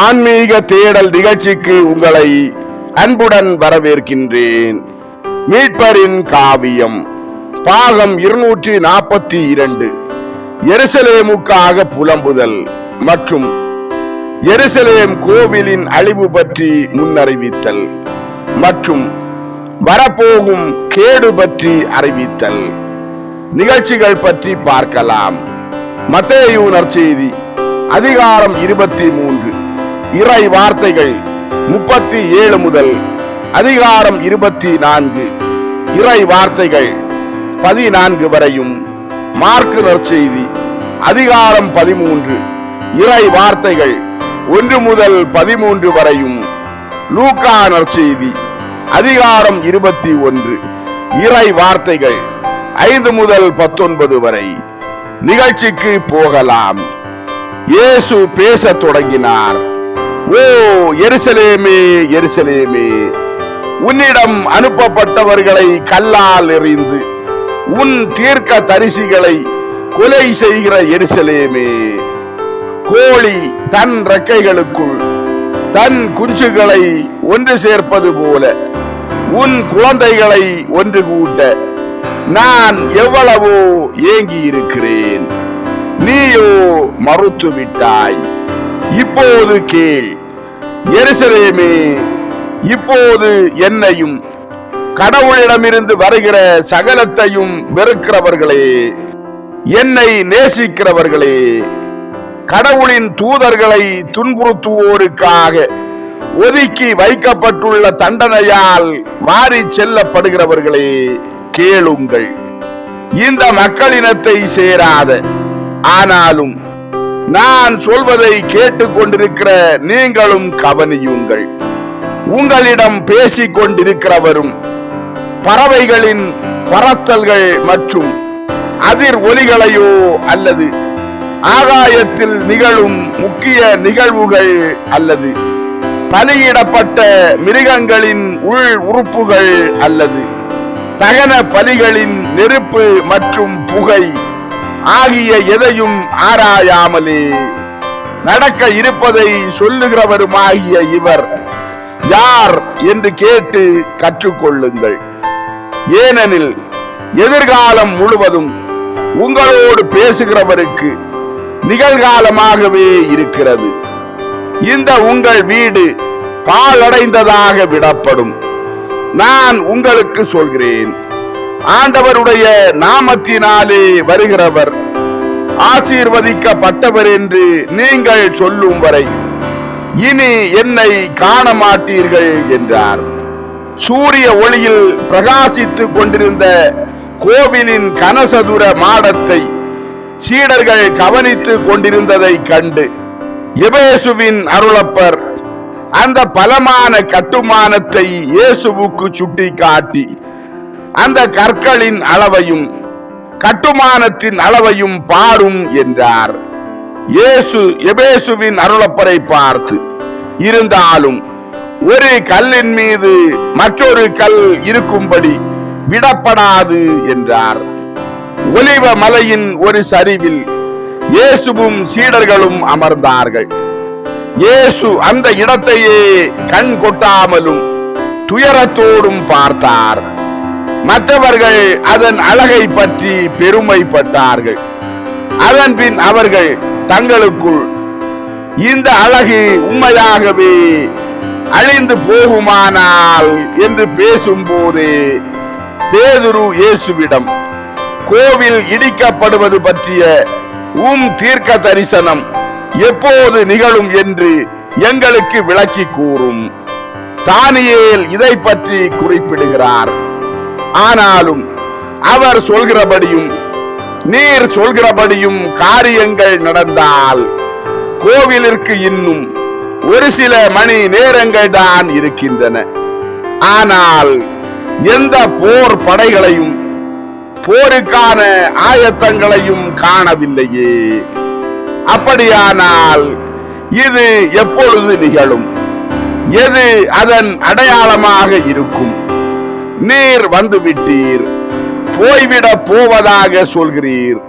ஆன்மீக தேடல் நிகழ்ச்சிக்கு உங்களை அன்புடன் வரவேற்கின்றேன். மீட்பரின் காவியம் பாகம் 242 எருசலேமுக்காக புலம்புதல் மற்றும் எருசலேம் கோவிலின் அழிவு பற்றி முன்னறிவித்தல் மற்றும் வரப்போகும் கேடு பற்றி அறிவித்தல் நிகழ்ச்சிகள் பற்றி பார்க்கலாம். மத்தேயு நற்செய்தி அதிகாரம் 23 இறை வார்த்தைகள் 37 முதல் அதிகாரம் 24 இறை வார்த்தைகள் 14 வரையும், மார்க்கு நற்செய்தி அதிகாரம் 13 இறை வார்த்தைகள் 1 முதல் 13 வரையும், லூக்கா நற்செய்தி அதிகாரம் 21 இறை வார்த்தைகள் 5 முதல் 19 வரை. நிகழ்ச்சிக்கு போகலாம். இயேசு பேசத் தொடங்கினார். ஓ எருசலேமே, எருசலேமே, உன்னிடம் அனுப்பப்பட்டவர்களை கல்லால் எறிந்து உன் தீர்க்க தரிசிகளை கொலை செய்கிற எருசலேமே, கோழி தன் ரெக்கைகளுக்குள் தன் குஞ்சுகளை ஒன்று சேர்ப்பது போல உன் குழந்தைகளை ஒன்று கூட்ட நான் எவ்வளவோ ஏங்கி இருக்கிறேன். நீயோ மறுத்து விட்டாய். இப்போது கேள் எருசலேமே, இப்போது என்னையும் கடவுளிடமிருந்து வருகிற சகலத்தையும் வெறுக்கிறவர்களே, என்னை நேசிக்கிறவர்களே, கடவுளின் தூதர்களை துன்புறுத்துவோருக்காக ஒதுக்கி வைக்கப்பட்டுள்ள தண்டனையால் வாரி செல்லப்படுகிறவர்களே, கேளுங்கள். இந்த மக்களினத்தை சேராத, ஆனாலும் நான் சொல்வதை கேட்டுக் கொண்டிருக்கிற நீங்களும் கவனியுங்கள். உங்களிடம் பேசிக் கொண்டிருக்கிறவரும் பறவைகளின் பறத்தல்கள் மற்றும் அதிர் ஒலிகளையோ அல்லது ஆகாயத்தில் நிகழும் முக்கிய நிகழ்வுகள் அல்லது பலியிடப்பட்ட மிருகங்களின் உள் உறுப்புகள் அல்லது தகன பலிகளின் நெருப்பு மற்றும் புகை ஆகிய எதையும் ஆராயாமலே நடக்க இருப்பதை சொல்லுகிறவருமாகிய இவர் யார் என்று கேட்டு கற்றுக்கொள்ளுங்கள். ஏனெனில் எதிர்காலம் முழுவதும் உங்களோடு பேசுகிறவருக்கு நிகழ்காலமாகவே இருக்கிறது. இந்த உங்கள் வீடு பாழடைந்ததாக விடப்படும். நான் உங்களுக்கு சொல்கிறேன், ஆண்டவருடைய நாமத்தினாலே வருகிறவர் ஆசீர்வதிக்கப்பட்டவர் என்று நீங்கள் சொல்லும் வரை இனி என்னை காண மாட்டீர்கள் என்றார். சூரிய ஒளியில் பிரகாசித்துக் கொண்டிருந்த கோவிலின் கனசதுர மாடத்தை சீடர்கள் கவனித்துக் கொண்டிருந்ததை கண்டு எபேசுவின் அருளப்பர் அந்த பலமான கட்டுமானத்தை இயேசுவுக்கு சுட்டி காட்டி அந்த கற்களின் அளவையும் கட்டுமானத்தின் அளவையும் பாரும் என்றார். இயேசு எபேசுவின் அருளப்பரை பார்த்து, இருந்தாலும் ஒரு கல்லின் மீது மற்றொரு கல் இருக்கும்படி விடப்படாது என்றார். ஒலிவ மலையின் ஒரு சரிவில் இயேசுவும் சீடர்களும் அமர்ந்தார்கள். இயேசு அந்த இடத்தையே கண் கொட்டாமலும் துயரத்தோடும் பார்த்தார். மற்றவர்கள் அதன் அழகை பற்றி பெருமைப்பட்டார்கள். அதன் பின் அவர்கள் தங்களுக்குள், இந்த அழகு உண்மையாகவே அழிந்து போகுமானால் என்று பேசும்போதே பேதுரு இயேசுவிடம், கோவில் இடிக்கப்படுவது பற்றிய தீர்க்க தரிசனம் எப்போது நிகழும் என்று எங்களுக்கு விளக்கி கூறும். தானியேல் இதை பற்றி குறிப்பிடுகிறார். ஆனாலும் அவர் சொல்கிறபடியும் நீர் சொல்கிறபடியும் காரியங்கள் நடந்தால் கோவிலிற்கு இன்னும் ஒரு சில மணி நேரங்கள் தான் இருக்கின்றன. ஆனால் எந்த போர் படைகளையும் போருக்கான ஆயத்தங்களையும் காணவில்லையே. அப்படியானால் இது எப்பொழுது நிகழும்? எது அதன் அடையாளமாக இருக்கும்? நீர் வந்துவிட்டீர், போய்விட போவதாக சொல்கிறீர்.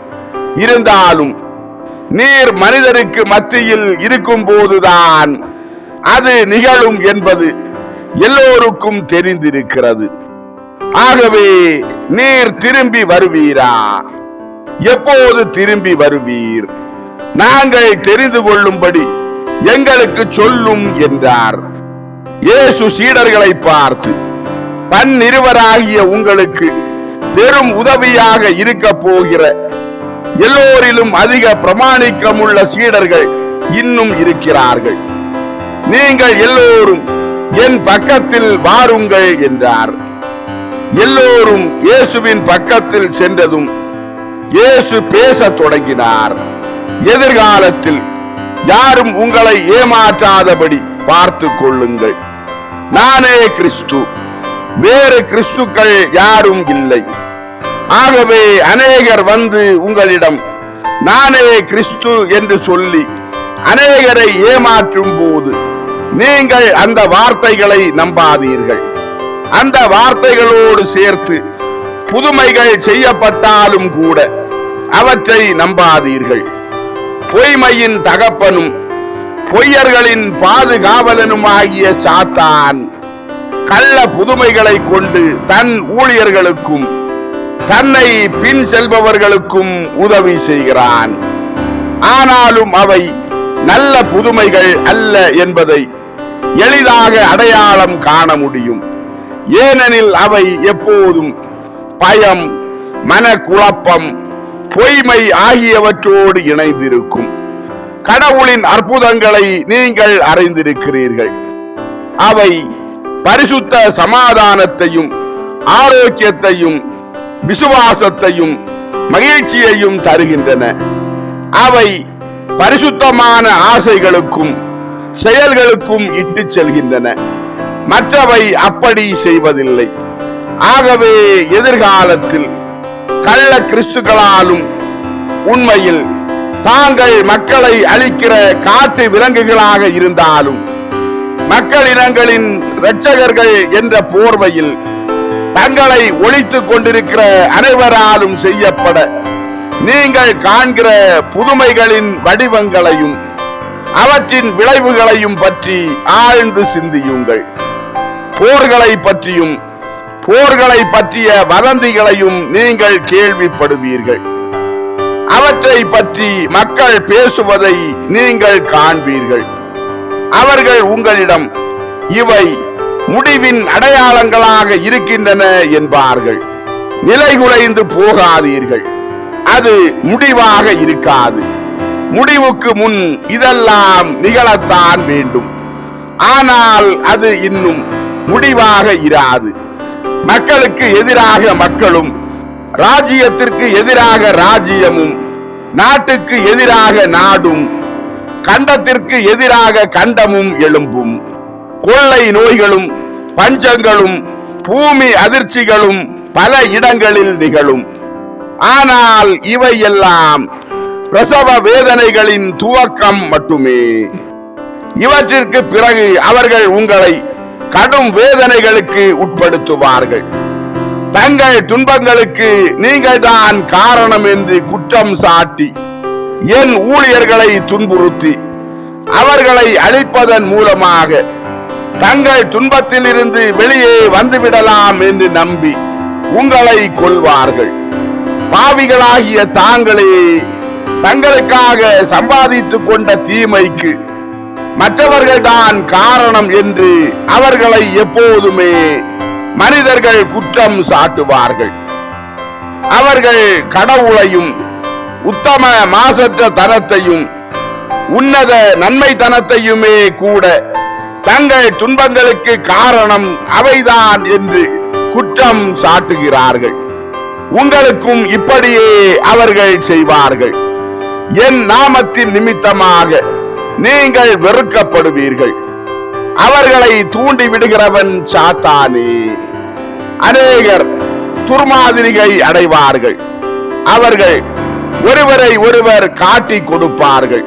இருந்தாலும் நீர் மனிதருக்கு மத்தியில் இருக்கும் போதுதான் அது நிகழும் என்பது எல்லோருக்கும் தெரிந்திருக்கிறது. ஆகவே நீர் திரும்பி வருவீரா? எப்போது திரும்பி வருவீர்? நாங்கள் தெரிந்து கொள்ளும்படி எங்களுக்கு சொல்லும் என்றார். இயேசு சீடர்களை பார்த்து, பன்னிருவராகிய உங்களுக்கு பெரும் உதவியாக இருக்க போகிற எல்லோரிலும் அதிக பிரமாணிக்கமுள்ள சீடர்கள் இன்னும் இருக்கிறார்கள். நீங்கள் எல்லோரும் என் பக்கத்தில் வாருங்கள் என்றார். எல்லோரும் இயேசுவின் பக்கத்தில் சென்றதும் இயேசு பேசத் தொடங்கினார். எதிர்காலத்தில் யாரும் உங்களை ஏமாற்றாதபடி பார்த்து கொள்ளுங்கள். நானே கிறிஸ்து, வேறு கிறிஸ்துக்கள் யாரும் இல்லை. ஆகவே அநேகர் வந்து உங்களிடம் நானே கிறிஸ்து என்று சொல்லி அநேகரை ஏமாற்றும் போது நீங்கள் அந்த வார்த்தைகளை நம்பாதீர்கள். அந்த வார்த்தைகளோடு சேர்த்து புதுமைகள் செய்யப்பட்டாலும் கூட அவற்றை நம்பாதீர்கள். பொய்மையின் தகப்பனும் பொய்யர்களின் பாதுகாவலனுமாகிய சாத்தான் கள்ள புதுமைகளை கொண்டு தன் ஊழியர்களுக்கும் தன்னை பின் செல்பவர்களுக்கும் உதவி செய்கிறான். ஆனாலும் அவை நல்ல புதுமைகள் அல்ல என்பதை எளிதாக அடையாளம் காண முடியும். ஏனெனில் அவை எப்போதும் பயம், மனக்குழப்பம், பொய்மை ஆகியவற்றோடு இணைந்திருக்கும். கடவுளின் அற்புதங்களை நீங்கள் அறிந்திருக்கிறீர்கள். அவை பரிசுத்த சமாதானத்தையும் ஆரோக்கியத்தையும் விசுவாசத்தையும் மகிழ்ச்சியையும் தருகின்றன. அவை பரிசுத்தமான ஆசைகளுக்கும் செயல்களுக்கும் இட்டு செல்கின்றன. மற்றவை அப்படி செய்வதில்லை. ஆகவே எதிர்காலத்தில் கள்ள கிறிஸ்துக்களாலும் உண்மையில் தாங்கள் மக்களை அழிக்கிற காட்டு விலங்குகளாக இருந்தாலும் மக்களினங்களின் இரட்சகர்கள் என்ற போர்வையில் தங்களை ஒழித்துக் கொண்டிருக்கிற அனைவராலும் செய்யப்பட நீங்கள் காண்கிற புதுமைகளின் வடிவங்களையும் அவற்றின் விளைவுகளையும் பற்றி ஆழ்ந்து சிந்தியுங்கள். போர்களை பற்றியும் போர்களை பற்றிய வதந்திகளையும் நீங்கள் கேள்விப்படுவீர்கள். அவற்றை பற்றி மக்கள் பேசுவதை நீங்கள் காண்பீர்கள். அவர்கள் உங்களிடம் இவை முடிவின் அடையாளங்களாக இருக்கின்றன என்பார்கள். நிலைகுலைந்து போகாதீர்கள், அது முடிவாக இருக்காது. முடிவுக்கு முன் இதெல்லாம் நிகழத்தான் வேண்டும். ஆனால் அது இன்னும் முடிவாக இராது. மக்களுக்கு எதிராக மக்களும் ராஜ்யத்திற்கு எதிராக ராஜ்யமும் நாட்டுக்கு எதிராக நாடும் கண்டத்திற்கு எதிராக கண்டமும் எழும்பும். கொள்ளை நோய்களும் பஞ்சங்களும் பூமி அதிர்ச்சிகளும் பல இடங்களில் நிகழும். ஆனால் இவை எல்லாம் பிரசவ வேதனைகளின் துவக்கம் மட்டுமே. இவற்றிற்கு பிறகு அவர்கள் உங்களை கடும் வேதனைகளுக்கு உட்படுத்துவார்கள். தங்கள் துன்பங்களுக்கு நீங்கள் தான் காரணம் என்று குற்றம் சாட்டி என் ஊழியர்களை துன்புறுத்தி அவர்களை அழிப்பதன் மூலமாக தங்கள் துன்பத்தில் இருந்து வெளியே வந்துவிடலாம் என்று நம்பி உங்களை கொல்வார்கள். பாவிகளாகிய தாங்களே தங்களுக்காக சம்பாதித்துக் கொண்ட தீமைக்கு மற்றவர்கள் தான் காரணம் என்று அவர்களை எப்போதுமே மனிதர்கள் குற்றம் சாட்டுவார்கள். அவர்கள் கடவுளையும் உத்தம மாசற்ற தனத்தையும் உன்னத நன்மைத்தனத்தையுமே கூட தங்கள் துன்பங்களுக்கு காரணம் அவைதான் என்று குற்றம் சாட்டுகிறார்கள். உங்களுக்கும் இப்படியே அவர்கள் செய்வார்கள். என் நாமத்தின் நிமித்தமாக நீங்கள் வெறுக்கப்படுவீர்கள். அவர்களை தூண்டி விடுகிறவன் சாத்தானே. அநேகர் துர்மாதிரிகை அடைவார்கள். அவர்கள் ஒருவரை ஒருவர் காட்டி கொடுப்பார்கள்,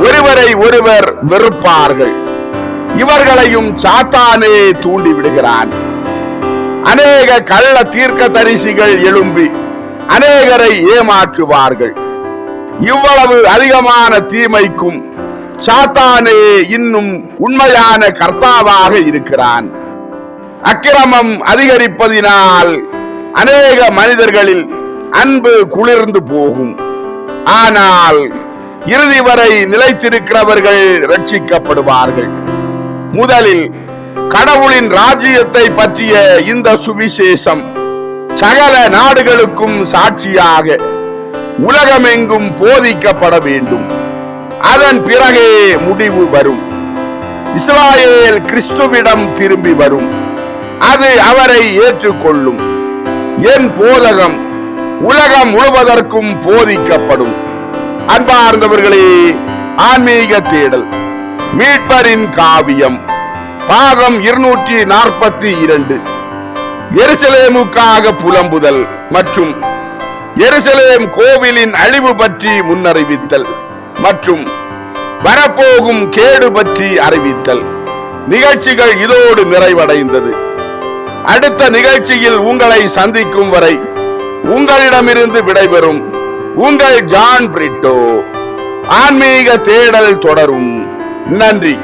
ஒருவரை ஒருவர் வெறுப்பார்கள். இவர்களையும் சாத்தானே தூண்டி விடுகிறான். அநேக கள்ள தீர்க்கதரிசிகள் எழும்பி அநேகரை ஏமாற்றுவார்கள். இவ்வளவு அதிகமான தீமைக்கும் சாத்தானே இன்னும் உண்மையான கர்த்தாவாக இருக்கிறான். அக்கிரமம் அதிகரிப்பதினால் அநேக மனிதர்களில் அன்பு குளிர்ந்து போகும். ஆனால் இறுதி வரை நிலைத்திருக்கிறவர்கள் ரட்சிக்கப்படுவார்கள். முதலில் கடவுளின் ராஜ்யத்தை பற்றிய இந்த சுவிசேஷம் சகல நாடுகளுக்கும் சாட்சியாக உலகமெங்கும் போதிக்கப்பட வேண்டும். அதன் பிறகே முடிவு வரும். இஸ்ராயேல் கிறிஸ்துவிடம் திரும்பி வரும். அது அவரை ஏற்றுக்கொள்ளும். என் போதகம் உலகம் முழுவதற்கும் போதிக்கப்படும். அன்பார்ந்தவர்களே, ஆன்மீக தேடல் மீட்பரின் காவியம் பாகம் 242 எருசலேமுக்காக புலம்புதல் மற்றும் எருசலேம் கோவிலின் அழிவு பற்றி முன்னறிவித்தல் மற்றும் வரப்போகும் கேடு பற்றி அறிவித்தல் நிகழ்ச்சிகள் இதோடு நிறைவடைந்தது. அடுத்த நிகழ்ச்சியில் உங்களை சந்திக்கும் வரை உங்களிடமிருந்து விடைபெறும் உங்கள் ஜான் பிரிட்டோ. ஆன்மீக தேடல் தொடரும். நன்றி.